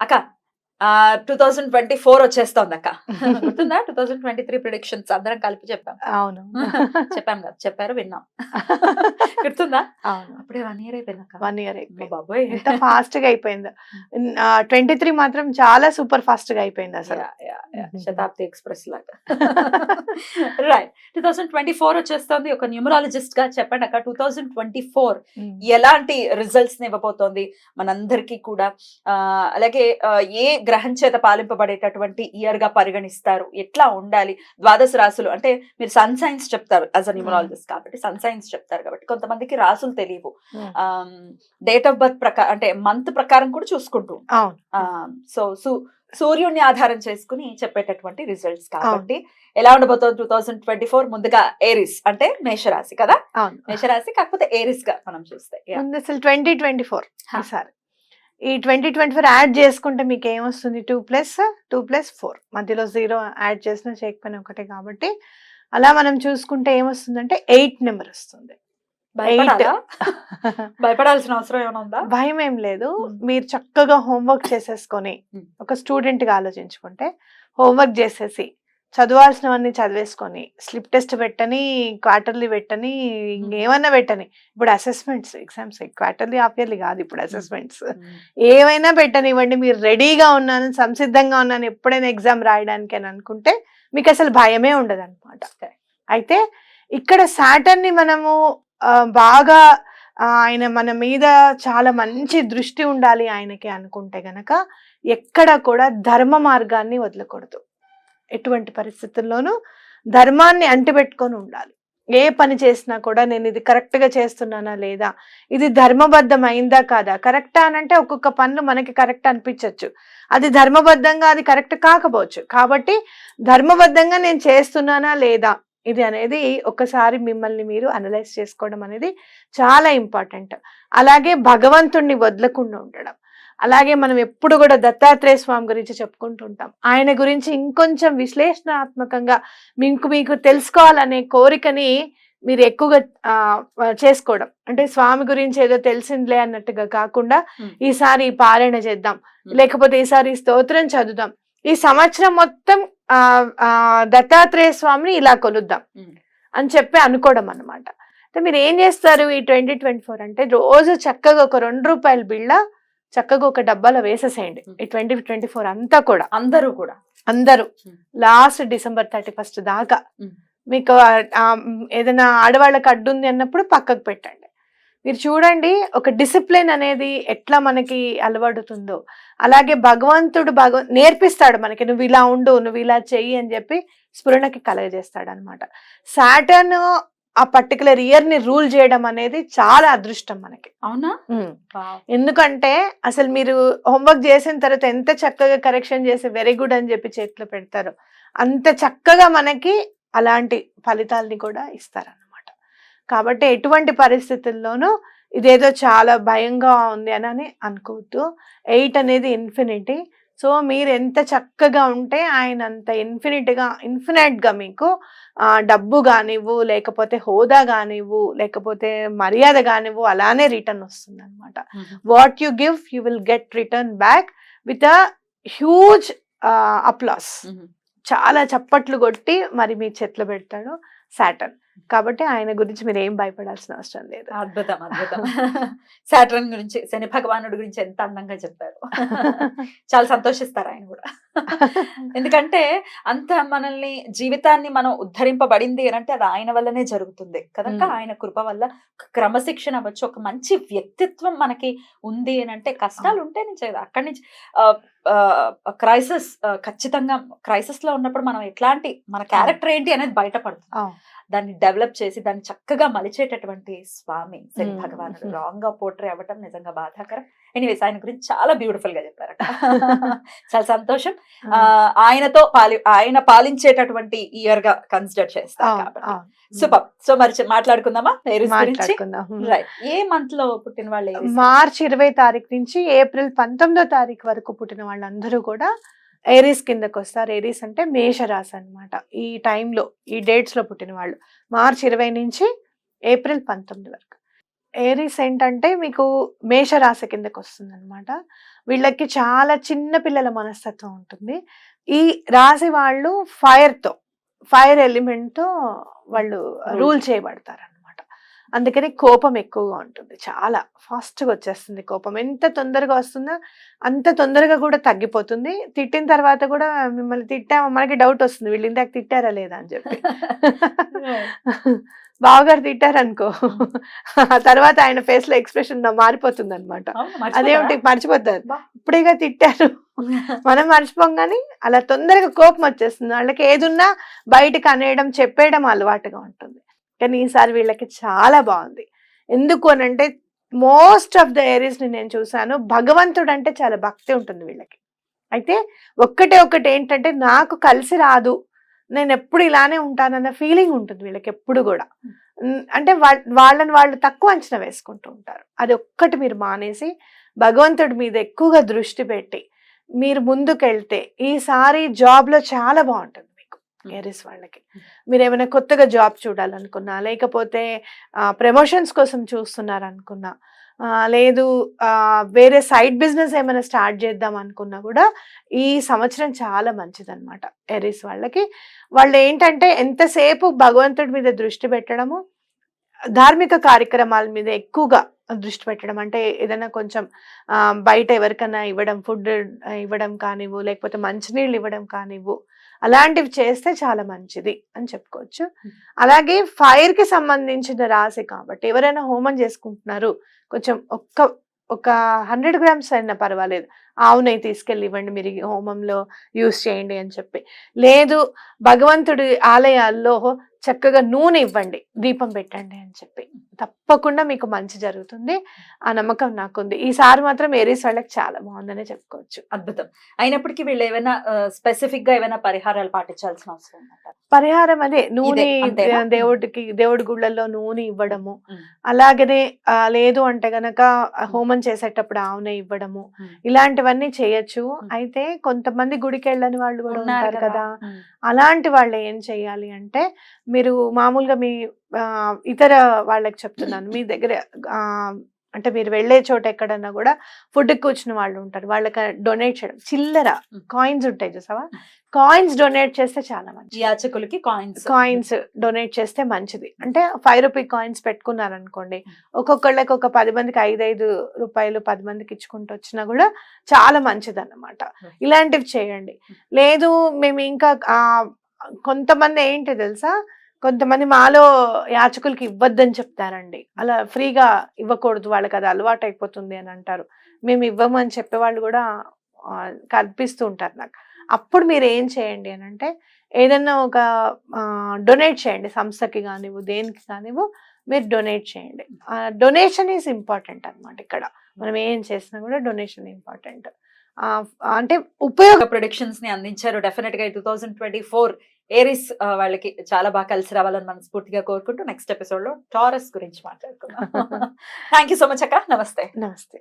అక్క 2024 వచ్చేస్తోంది అక్క. గుర్తుందా? 2023 ప్రిడిక్షన్స్ అందరం కలిపి చెప్పాం. అవును. చెప్పాం కదా, చెప్పారు, విన్నాం. గుర్తుందా? అవును. అప్పుడే 1 ఇయర్ అయిపోయింది అక్క. 1 ఇయర్ అమ్మ అయిపోయింది. బాబోయ్! ఎంత ఫాస్ట్‌గా అయిపోయిందో. 23 మాత్రం చాలా సూపర్ ఫాస్ట్‌గా అయిపోయింది అసలు. శతాబ్ది ఎక్స్‌ప్రెస్ లాగా. రైట్. 2024 వచ్చేస్తోంది. ఒక న్యూమరాలజిస్ట్ గా చెప్పండి అక్క, 2024 ఎలాంటి రిజల్ట్స్ ని ఇవ్వబోతోంది మనందరికీ కూడా? అలాగే ఏ గ్రహం చేత పాలింపబడేటటువంటి ఇయర్ గా పరిగణిస్తారు? ఎట్లా ఉండాలి? ద్వాదశ రాశులు అంటే మీరు సన్ సైన్స్ చెప్తారు యాజ్ అ న్యూమరాలజిస్ట్ కాబట్టి, సన్ సైన్స్ చెప్తారు కాబట్టి కొంతమందికి రాసులు తెలియవు. డేట్ ఆఫ్ బర్త్ ప్రకారం అంటే మంత్ ప్రకారం కూడా చూసుకుంటూ సో సూర్యుడిని ఆధారం చేసుకుని చెప్పేటటువంటి రిజల్ట్స్ కాబట్టి ఎలా ఉండబోతోంది 2024? ముందుగా ఏరిస్ అంటే మేషరాశి కదా, మేషరాశి కాకపోతే ఏరిస్ గా మనం చూస్తే ముందు అసలు 2024 సార్ ఈ 2024 యాడ్ చేసుకుంటే మీకు ఏమొస్తుంది? 2+4 మధ్యలో 0 యాడ్ చేసినా చేయకపోయినా ఒకటే కాబట్టి అలా మనం చూసుకుంటే ఏమొస్తుందంటే 8 నెంబర్ వస్తుంది. భయపడాల్సిన అవసరం ఏమైనా ఉందా? భయం ఏం లేదు. మీరు చక్కగా హోంవర్క్ చేసేసుకొని ఒక స్టూడెంట్ గా ఆలోచించుకుంటే హోంవర్క్ చేసేసి చదవాల్సినవన్నీ చదివేసుకొని స్లిప్ టెస్ట్ పెట్టని, క్వార్టర్లీ పెట్టని, ఇంకేమన్నా పెట్టని, ఇప్పుడు assessments exams quarterly half yearly కాదు, ఇప్పుడు అసెస్మెంట్స్ ఏమైనా పెట్టనివ్వండి, మీరు రెడీగా ఉన్నాను, సంసిద్ధంగా ఉన్నాను ఎప్పుడైనా ఎగ్జామ్ రాయడానికి అని అనుకుంటే మీకు అసలు భయమే ఉండదు అనమాట. అయితే ఇక్కడ సాటర్న్ ని మనము బాగా ఆయన మన మీద చాలా మంచి దృష్టి ఉండాలి ఆయనకి అనుకుంటే గనక ఎక్కడ కూడా ధర్మ మార్గాన్ని వదలకూడదు. ఎటువంటి పరిస్థితుల్లోనూ ధర్మాన్ని అంటిపెట్టుకొని ఉండాలి. ఏ పని చేసినా కూడా నేను ఇది కరెక్ట్ గా చేస్తున్నానా లేదా, ఇది ధర్మబద్ధం అయిందా కాదా. కరెక్టా అనంటే ఒక్కొక్క పనులు మనకి కరెక్ట్ అనిపించవచ్చు, అది ధర్మబద్ధంగా అది కరెక్ట్ కాకపోవచ్చు. కాబట్టి ధర్మబద్ధంగా నేను చేస్తున్నానా లేదా ఇది అనేది ఒకసారి మిమ్మల్ని మీరు అనలైజ్ చేసుకోవడం అనేది చాలా ఇంపార్టెంట్. అలాగే భగవంతుణ్ణి వదలకుండా ఉండడం. అలాగే మనం ఎప్పుడు కూడా దత్తాత్రేయ స్వామి గురించి చెప్పుకుంటుంటాం. ఆయన గురించి ఇంకొంచెం విశ్లేషణాత్మకంగా మీకు తెలుసుకోవాలనే కోరికని మీరు ఎక్కువగా చేసుకోవడం. అంటే స్వామి గురించి ఏదో తెలిసిందిలే అన్నట్టుగా కాకుండా ఈసారి పారాయణ చేద్దాం, లేకపోతే ఈసారి స్తోత్రం చదువుదాం, ఈ సంవత్సరం మొత్తం దత్తాత్రేయ స్వామిని ఇలా కొలుద్దాం అని చెప్పి అనుకోవడం అన్నమాట. అంటే మీరు ఏం చేస్తారు ఈ 2024 అంటే రోజు చక్కగా ఒక ₹2 బిళ్ళ చక్కగా ఒక డబ్బాలో వేసేసేయండి. ఈ 2024 అంతా కూడా అందరూ లాస్ట్ డిసెంబర్ 31 దాకా మీకు ఏదైనా ఆడవాళ్ళకి అడ్డు ఉంది అన్నప్పుడు పక్కకు పెట్టండి. మీరు చూడండి ఒక డిసిప్లిన్ అనేది ఎట్లా మనకి అలవడుతుందో. అలాగే భగవంతుడు నేర్పిస్తాడు మనకి, నువ్వు ఇలా ఉండు, నువ్వు ఇలా చెయ్యి అని చెప్పి స్ఫురణకి కలగజేస్తాడు అనమాట. సాటర్న్ ఆ పర్టికులర్ ఇయర్ ని రూల్ చేయడం అనేది చాలా అదృష్టం మనకి. అవునా? ఎందుకంటే అసలు మీరు హోంవర్క్ చేసిన తర్వాత ఎంత చక్కగా కరెక్షన్ చేసి వెరీ గుడ్ అని చెప్పి చేతిలో పెడతారో అంత చక్కగా మనకి అలాంటి ఫలితాలని కూడా ఇస్తారన్నమాట. కాబట్టి ఎటువంటి పరిస్థితుల్లోనూ ఇదేదో చాలా భయంగా ఉంది అని అనుకోవద్దు. 8 అనేది ఇన్ఫినిటీ. సో మీరు ఎంత చక్కగా ఉంటే ఆయన అంత ఇన్ఫినైట్ గా మీకు డబ్బు కానివ్వు, లేకపోతే హోదా కానివ్వు, లేకపోతే మర్యాద కానివ్వు అలానే రిటర్న్ వస్తుంది అనమాట. What you give you will get return back with a huge applause. చాలా చప్పట్లు కొట్టి మరి మీ చేతిలో పెడతాడు సాటర్న్. కాబట్టి ఆయన గురించి మీరు ఏం భయపడాల్సిన అవసరం లేదు. అద్భుతం. సాటర్న్ గురించి, శని భగవానుడి గురించి ఎంత అందంగా చెప్పారు. చాలా సంతోషిస్తారు ఆయన కూడా. ఎందుకంటే అంత మనల్ని జీవితాన్ని మనం ఉద్ధరింపబడింది అంటే అది ఆయన వల్లనే జరుగుతుంది కనుక ఆయన కృప వల్ల క్రమశిక్షణ అవ్వచ్చు, ఒక మంచి వ్యక్తిత్వం మనకి ఉంది అని అంటే కష్టాలు ఉంటే నుంచి అక్కడి నుంచి క్రైసిస్, ఖచ్చితంగా క్రైసిస్ లో ఉన్నప్పుడు మనం ఎట్లాంటి మన క్యారెక్టర్ ఏంటి అనేది బయటపడుతుంది. దాన్ని డెవలప్ చేసి దాన్ని చక్కగా మలిచేటటువంటి స్వామి శని భగవానుడు రాంగ్ గా పోర్ట్రే అవ్వటం నిజంగా బాధాకరం. ఎనీవేస్ ఆయన గురించి చాలా బ్యూటిఫుల్ గా చెప్పారు. చాలా సంతోషం. ఆయన పాలించేటటువంటి ఇయర్ గా కన్సిడర్ చేస్తారు కాబట్టి సూపర్. సో మరి మాట్లాడుకుందామా ఏరిస్ గురించి? రైట్. ఏ మంత్ లో పుట్టిన వాళ్ళు? మార్చి 20 తారీఖు నుంచి ఏప్రిల్ 19వ తారీఖు వరకు పుట్టిన వాళ్ళందరూ కూడా ఏరీస్ కిందకు వస్తారు. ఏరీస్ అంటే మేషరాశి అనమాట. ఈ టైంలో ఈ డేట్స్ లో పుట్టిన వాళ్ళు మార్చి 20 నుంచి ఏప్రిల్ 19 వరకు. ఏరీస్ ఏంటంటే మీకు మేషరాశి కిందకి వస్తుంది అనమాట. వీళ్ళకి చాలా చిన్న పిల్లల మనస్తత్వం ఉంటుంది. ఈ రాశి వాళ్ళు ఫైర్ ఎలిమెంట్తో వాళ్ళు రూల్ చేయబడతారు అనమాట. అందుకని కోపం ఎక్కువగా ఉంటుంది, చాలా ఫాస్ట్గా వచ్చేస్తుంది కోపం. ఎంత తొందరగా వస్తుందో అంత తొందరగా కూడా తగ్గిపోతుంది. తిట్టిన తర్వాత కూడా మిమ్మల్ని తిట్టామో మనకి డౌట్ వస్తుంది, వీళ్ళు ఇందాక తిట్టారా లేదా అని చెప్పి. బావగారు తిట్టారనుకో, ఆ తర్వాత ఆయన ఫేస్ లో ఎక్స్ప్రెషన్ మారిపోతుంది అనమాట. అదేమిటి మర్చిపోతారు, ఇప్పుడేగా తిట్టారు. మనం మర్చిపోగానే అలా తొందరగా కోపం వచ్చేస్తుంది. వాళ్ళకి ఏదున్నా బయటకు అనేయడం చెప్పేయడం అలవాటుగా ఉంటుంది. కానీ ఈసారి వీళ్ళకి చాలా బాగుంది. ఎందుకు అనంటే మోస్ట్ ఆఫ్ ద ఏరీస్ ని నేను చూసాను, భగవంతుడు అంటే చాలా భక్తి ఉంటుంది వీళ్ళకి. అయితే ఒక్కటి ఏంటంటే నాకు కలిసి రాదు, నేను ఎప్పుడు ఇలానే ఉంటానన్న ఫీలింగ్ ఉంటుంది వీళ్ళకి ఎప్పుడు కూడా. అంటే వాళ్ళని వాళ్ళు తక్కువ అంచనా వేసుకుంటూ ఉంటారు. అది ఒక్కటి మీరు మానేసి భగవంతుడి మీద ఎక్కువగా దృష్టి పెట్టి మీరు ముందుకెళ్తే ఈసారి జాబ్ లో చాలా బాగుంటుంది మీకు. ఏరీస్ వాళ్ళకి మీరు ఏమైనా కొత్తగా జాబ్ చూడాలనుకున్నా, లేకపోతే ప్రమోషన్స్ కోసం చూస్తున్నారనుకున్నా, లేదు వేరే సైడ్ బిజినెస్ ఏమైనా స్టార్ట్ చేద్దాం అనుకున్నా కూడా ఈ సంవత్సరం చాలా మంచిదన్నమాట ఏరీస్ వాళ్ళకి. వాళ్ళు ఏంటంటే ఎంతసేపు భగవంతుడి మీద దృష్టి పెట్టడము, ధార్మిక కార్యక్రమాల మీద ఎక్కువగా దృష్టి పెట్టడం. అంటే ఏదైనా కొంచెం బయట ఎవరికైనా ఇవ్వడం, ఫుడ్ ఇవ్వడం కానివ్వు, లేకపోతే మంచినీళ్ళు ఇవ్వడం కానివ్వు, అలాంటివి చేస్తే చాలా మంచిది అని చెప్పుకోవచ్చు. అలాగే ఫైర్ కి సంబంధించిన రాశి కాబట్టి ఎవరైనా హోమం చేసుకుంటున్నారు, కొంచెం ఒక 100 grams అయినా పర్వాలేదు ఆవు నెయ్యి తీసుకెళ్ళి ఇవ్వండి, మీరు ఈ హోమంలో యూస్ చేయండి అని చెప్పి. లేదు భగవంతుడి ఆలయాల్లో చక్కగా నూనె ఇవ్వండి, దీపం పెట్టండి అని చెప్పి. తప్పకుండా మీకు మంచి జరుగుతుంది, ఆ నమ్మకం నాకుంది. ఈసారి మాత్రం ఏరీస్ వాళ్ళకి చాలా బాగుందనే చెప్పుకోవచ్చు. అద్భుతం. అయినప్పటికీ వీళ్ళు ఏమైనా స్పెసిఫిక్ గా ఏమైనా పరిహారాలు పాటించాల్సిన అవసరం ఉందంటారా? పరిహారం అదే నూనె, అంతేనా? దేవుడి గుళ్ళల్లో నూనె ఇవ్వడము, అలాగనే లేదు అంటే గనక హోమం చేసేటప్పుడు ఆవునే ఇవ్వడము, ఇలాంటివన్నీ చేయొచ్చు. అయితే కొంతమంది గుడికి వెళ్ళని వాళ్ళు కూడా ఉంటారు కదా, అలాంటి వాళ్ళు ఏం చేయాలి అంటే మీరు మామూలుగా మీ ఇతర వాళ్ళకి చెప్తున్నాను, మీ దగ్గర అంటే మీరు వెళ్ళే చోట ఎక్కడన్నా కూడా ఫుడ్ కూర్చున్న వాళ్ళు ఉంటారు, వాళ్ళకి డొనేట్ చేయడం. చిల్లర కాయిన్స్ ఉంటాయి చూసావా, కాయిన్స్ డొనేట్ చేస్తే చాలా మంచిది. యాచకులకి కాయిన్స్ డొనేట్ చేస్తే మంచిది. అంటే 5 రూపీ కాయిన్స్ పెట్టుకున్నారనుకోండి, ఒక్కొక్కళ్ళకి ఒక 10 మందికి 5 రూపాయలు 10 మందికి ఇచ్చుకుంటూ వచ్చినా కూడా చాలా మంచిది అన్నమాట. ఇలాంటివి చేయండి. లేదు మేము ఇంకా కొంతమంది ఏంటి తెలుసా, కొంతమంది మాలో యాచకులకి ఇవ్వద్దని చెప్తారండి. అలా ఫ్రీగా ఇవ్వకూడదు, వాళ్ళకి అది అలవాటు అయిపోతుంది అని అంటారు. మేము ఇవ్వము అని చెప్పేవాళ్ళు కూడా కల్పిస్తూ ఉంటారు నాకు. అప్పుడు మీరు ఏం చేయండి అని అంటే ఏదన్నా ఒక డొనేట్ చేయండి, సంస్థకి కానివ్వు దేనికి కానివ్వు మీరు డొనేట్ చేయండి. డొనేషన్ ఈజ్ ఇంపార్టెంట్ అనమాట. ఇక్కడ మనం ఏం చేసినా కూడా డొనేషన్ ఇంపార్టెంట్. అంటే ఉపయోగ ప్రొడిక్షన్స్ ని అందించారు. డెఫినెట్ గా 2024 ఏరీస్ వాళ్ళకి చాలా బాగా కలిసి రావాలని మనస్ఫూర్తిగా కోరుకుంటూ నెక్స్ట్ ఎపిసోడ్ లో టారస్ గురించి మాట్లాడుకుందాం. థ్యాంక్ యూ సో మచ్ అక్క. నమస్తే. నమస్తే.